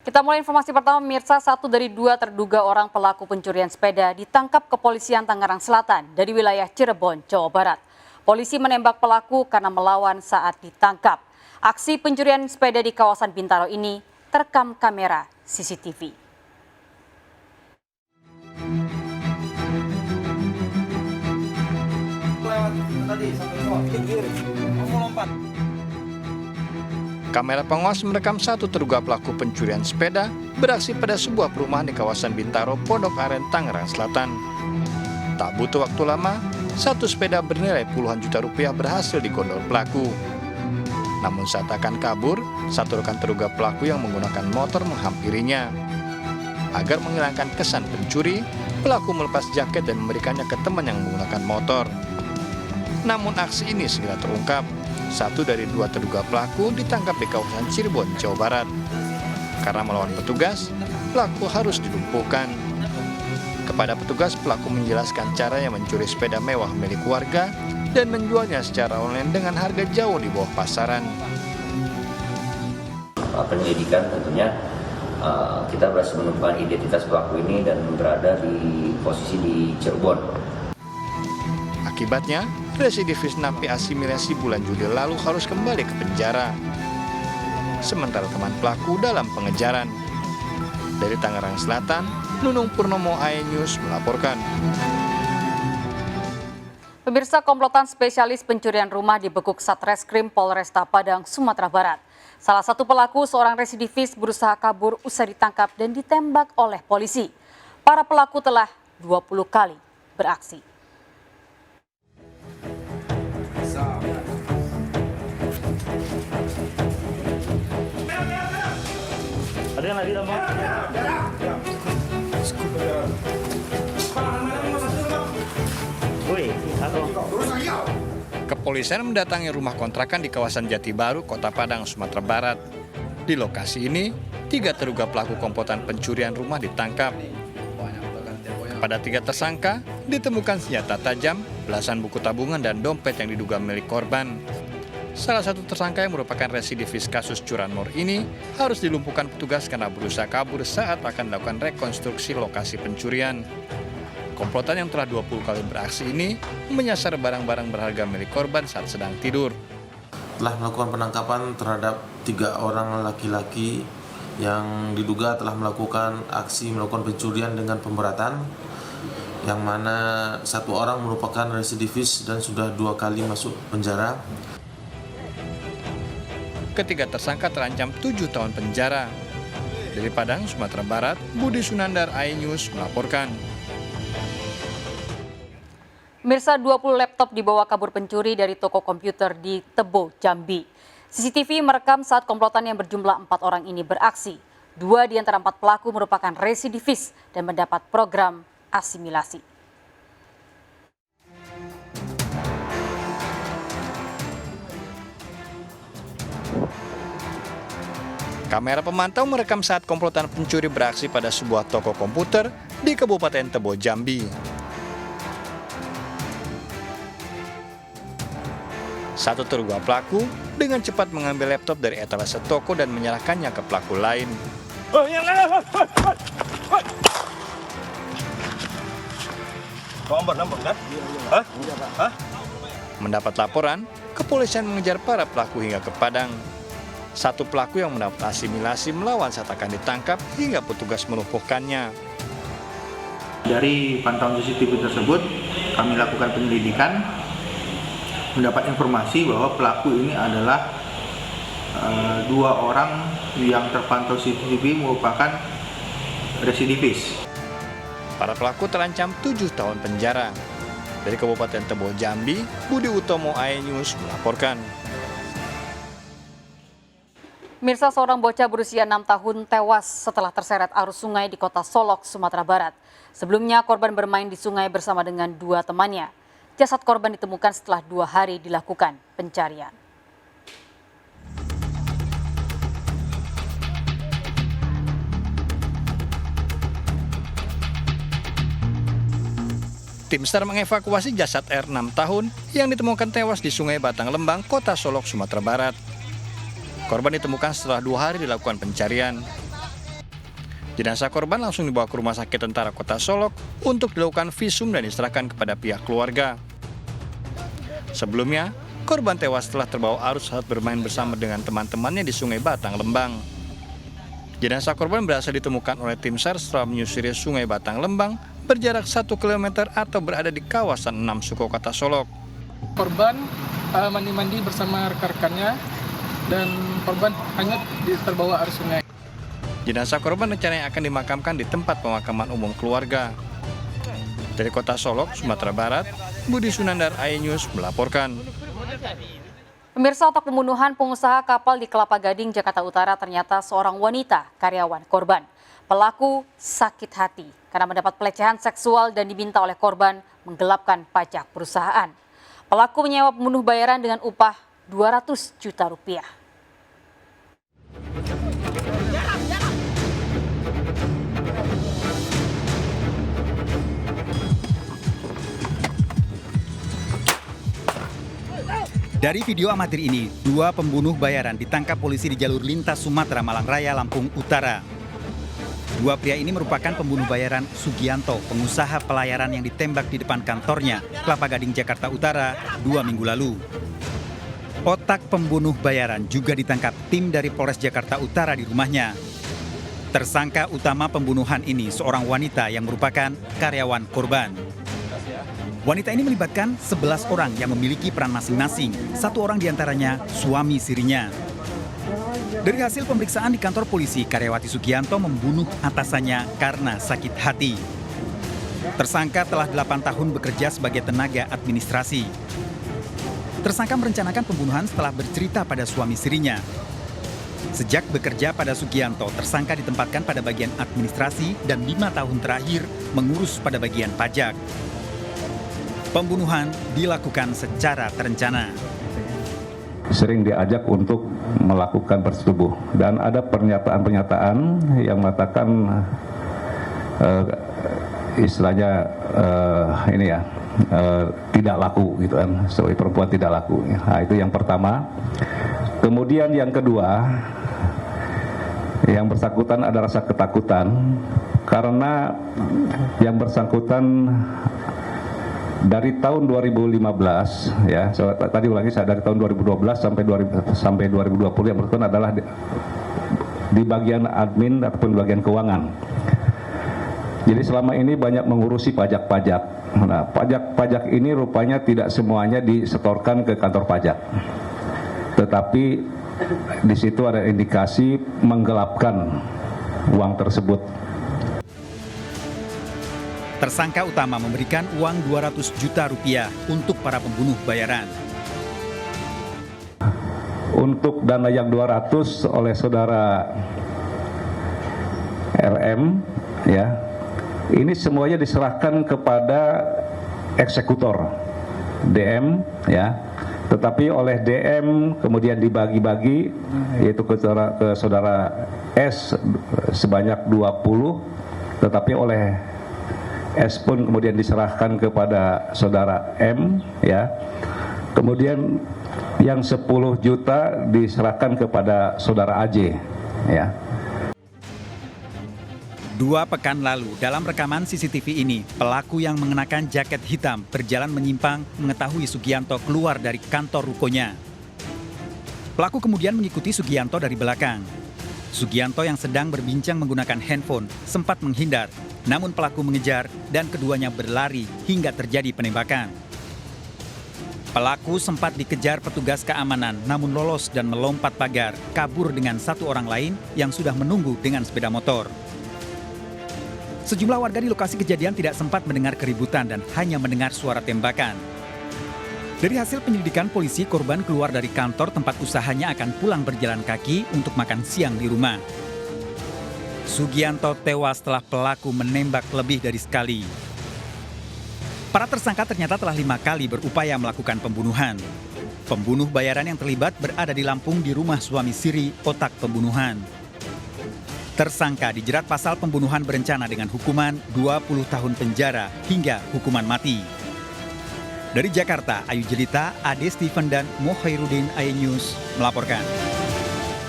Kita mulai informasi pertama, pemirsa. 1 dari 2 terduga orang pelaku pencurian sepeda ditangkap kepolisian Tangerang Selatan dari wilayah Cirebon, Jawa Barat. Polisi menembak pelaku karena melawan saat ditangkap. Aksi pencurian sepeda di kawasan Bintaro ini terekam kamera CCTV. Kamera pengawas merekam 1 terduga pelaku pencurian sepeda beraksi pada sebuah perumahan di kawasan Bintaro, Pondok Aren, Tangerang Selatan. Tak butuh waktu lama, 1 sepeda bernilai puluhan juta rupiah berhasil digondol pelaku. Namun saat akan kabur, 1 rekan terduga pelaku yang menggunakan motor menghampirinya. Agar menghilangkan kesan pencuri, pelaku melepas jaket dan memberikannya ke teman yang menggunakan motor. Namun aksi ini segera terungkap. 1 dari 2 terduga pelaku ditangkap di kawasan Cirebon, Jawa Barat. Karena melawan petugas, pelaku harus dilumpuhkan. Kepada petugas, pelaku menjelaskan caranya mencuri sepeda mewah milik warga dan menjualnya secara online dengan harga jauh di bawah pasaran. Penyelidikan tentunya kita berhasil menemukan identitas pelaku ini dan berada di posisi di Cirebon. Akibatnya, residivis napi asimilasi bulan Juli lalu harus kembali ke penjara. Sementara teman pelaku dalam pengejaran. Dari Tangerang Selatan, Nunung Purnomo, iNews melaporkan. Pemirsa, komplotan spesialis pencurian rumah dibekuk Satreskrim Polresta Padang, Sumatera Barat. Salah satu pelaku, seorang residivis, berusaha kabur usai ditangkap dan ditembak oleh polisi. Para pelaku telah 20 kali beraksi. Ada yang lagi mau? Kepolisian mendatangi rumah kontrakan di kawasan Jati Baru, Kota Padang, Sumatera Barat. Di lokasi ini, 3 terduga pelaku komplotan pencurian rumah ditangkap. Pada 3 tersangka, ditemukan senjata tajam, belasan buku tabungan, dan dompet yang diduga milik korban. Salah satu tersangka yang merupakan residivis kasus curanmor ini harus dilumpuhkan petugas karena berusaha kabur saat akan melakukan rekonstruksi lokasi pencurian. Komplotan yang telah 20 kali beraksi ini menyasar barang-barang berharga milik korban saat sedang tidur. Telah melakukan penangkapan terhadap 3 orang laki-laki yang diduga telah melakukan pencurian dengan pemberatan, yang mana 1 orang merupakan residivis dan sudah 2 kali masuk penjara. Ketiga tersangka terancam 7 tahun penjara. Dari Padang, Sumatera Barat, Budi Sunandar, iNews melaporkan. Pemirsa, 20 laptop dibawa kabur pencuri dari toko komputer di Tebo, Jambi. CCTV merekam saat komplotan yang berjumlah 4 orang ini beraksi. 2 di antara 4 pelaku merupakan residivis dan mendapat program asimilasi. Kamera pemantau merekam saat komplotan pencuri beraksi pada sebuah toko komputer di Kabupaten Tebo, Jambi. 1 terduga pelaku dengan cepat mengambil laptop dari etalase toko dan menyerahkannya ke pelaku lain. Mendapat laporan, kepolisian mengejar para pelaku hingga ke Padang. 1 pelaku yang mendapat asimilasi melawan saat akan ditangkap hingga petugas melumpuhkannya. Dari pantauan CCTV tersebut, kami lakukan penyelidikan, mendapat informasi bahwa pelaku ini adalah 2 orang yang terpantau CCTV merupakan residivis. Para pelaku terancam 7 tahun penjara. Dari Kabupaten Tebo, Jambi, Budi Utomo, iNews melaporkan. Mirsa, seorang bocah berusia 6 tahun tewas setelah terseret arus sungai di Kota Solok, Sumatera Barat. Sebelumnya korban bermain di sungai bersama dengan 2 temannya. Jasad korban ditemukan setelah 2 hari dilakukan pencarian. Tim SAR mengevakuasi jasad R 6 tahun yang ditemukan tewas di Sungai Batang Lembang, Kota Solok, Sumatera Barat. Korban ditemukan setelah 2 hari dilakukan pencarian. Jenazah korban langsung dibawa ke Rumah Sakit Tentara Kota Solok untuk dilakukan visum dan diserahkan kepada pihak keluarga. Sebelumnya, korban tewas setelah terbawa arus saat bermain bersama dengan teman-temannya di Sungai Batang, Lembang. Jenazah korban berhasil ditemukan oleh tim SAR setelah menyusuri Sungai Batang, Lembang berjarak 1 km atau berada di kawasan 6 Suko, Kota Solok. Korban mandi-mandi bersama rekan-rekannya dan korban hanyut terbawa arus sungai. Jenazah korban rencananya akan dimakamkan di tempat pemakaman umum keluarga. Dari Kota Solok, Sumatera Barat, Budi Sunandar, iNews melaporkan. Pemirsa, otak pembunuhan pengusaha kapal di Kelapa Gading, Jakarta Utara ternyata seorang wanita karyawan korban. Pelaku sakit hati karena mendapat pelecehan seksual dan diminta oleh korban menggelapkan pajak perusahaan. Pelaku menyewa pembunuh bayaran dengan upah 200 juta rupiah. Dari video amatir ini, 2 pembunuh bayaran ditangkap polisi di jalur lintas Sumatera Malang Raya, Lampung Utara. 2 pria ini merupakan pembunuh bayaran Sugianto, pengusaha pelayaran yang ditembak di depan kantornya, Kelapa Gading, Jakarta Utara, 2 minggu lalu. Otak pembunuh bayaran juga ditangkap tim dari Polres Jakarta Utara di rumahnya. Tersangka utama pembunuhan ini seorang wanita yang merupakan karyawan korban. Wanita ini melibatkan 11 orang yang memiliki peran masing-masing, 1 orang diantaranya suami sirinya. Dari hasil pemeriksaan di kantor polisi, karyawati Sugianto membunuh atasannya karena sakit hati. Tersangka telah 8 tahun bekerja sebagai tenaga administrasi. Tersangka merencanakan pembunuhan setelah bercerita pada suami sirinya. Sejak bekerja pada Sugianto, tersangka ditempatkan pada bagian administrasi dan 5 tahun terakhir mengurus pada bagian pajak. Pembunuhan dilakukan secara terencana. Sering diajak untuk melakukan bersetubuh dan ada pernyataan-pernyataan yang mengatakan istilahnya tidak laku gitu kan, sebagai perempuan tidak laku. Nah, itu yang pertama. Kemudian yang kedua, yang bersangkutan ada rasa ketakutan karena yang bersangkutan dari tahun 2015 ya, tadi ulangi saya dari tahun 2012 sampai 2020 yang bersangkutan adalah di bagian admin ataupun di bagian keuangan. Jadi selama ini banyak mengurusi pajak-pajak. Nah, pajak-pajak ini rupanya tidak semuanya disetorkan ke kantor pajak. Tetapi di situ ada indikasi menggelapkan uang tersebut. Tersangka utama memberikan uang 200 juta rupiah untuk para pembunuh bayaran. Untuk dana yang 200 oleh saudara RM, ya, ini semuanya diserahkan kepada eksekutor DM, ya. Tetapi oleh DM kemudian dibagi-bagi, yaitu ke saudara S sebanyak 20, tetapi oleh S pun kemudian diserahkan kepada saudara M, ya. Kemudian yang 10 juta diserahkan kepada saudara AJ, ya. 2 pekan lalu, dalam rekaman CCTV ini, pelaku yang mengenakan jaket hitam berjalan menyimpang mengetahui Sugianto keluar dari kantor rukonya. Pelaku kemudian mengikuti Sugianto dari belakang. Sugianto yang sedang berbincang menggunakan handphone sempat menghindar, namun pelaku mengejar dan keduanya berlari hingga terjadi penembakan. Pelaku sempat dikejar petugas keamanan namun lolos dan melompat pagar, kabur dengan 1 orang lain yang sudah menunggu dengan sepeda motor. Sejumlah warga di lokasi kejadian tidak sempat mendengar keributan dan hanya mendengar suara tembakan. Dari hasil penyelidikan polisi, korban keluar dari kantor tempat usahanya akan pulang berjalan kaki untuk makan siang di rumah. Sugianto tewas setelah pelaku menembak lebih dari sekali. Para tersangka ternyata telah 5 kali berupaya melakukan pembunuhan. Pembunuh bayaran yang terlibat berada di Lampung di rumah suami siri otak pembunuhan. Tersangka dijerat pasal pembunuhan berencana dengan hukuman 20 tahun penjara hingga hukuman mati. Dari Jakarta, Ayu Jelita, Ade Steven dan Mohairudin, iNews melaporkan.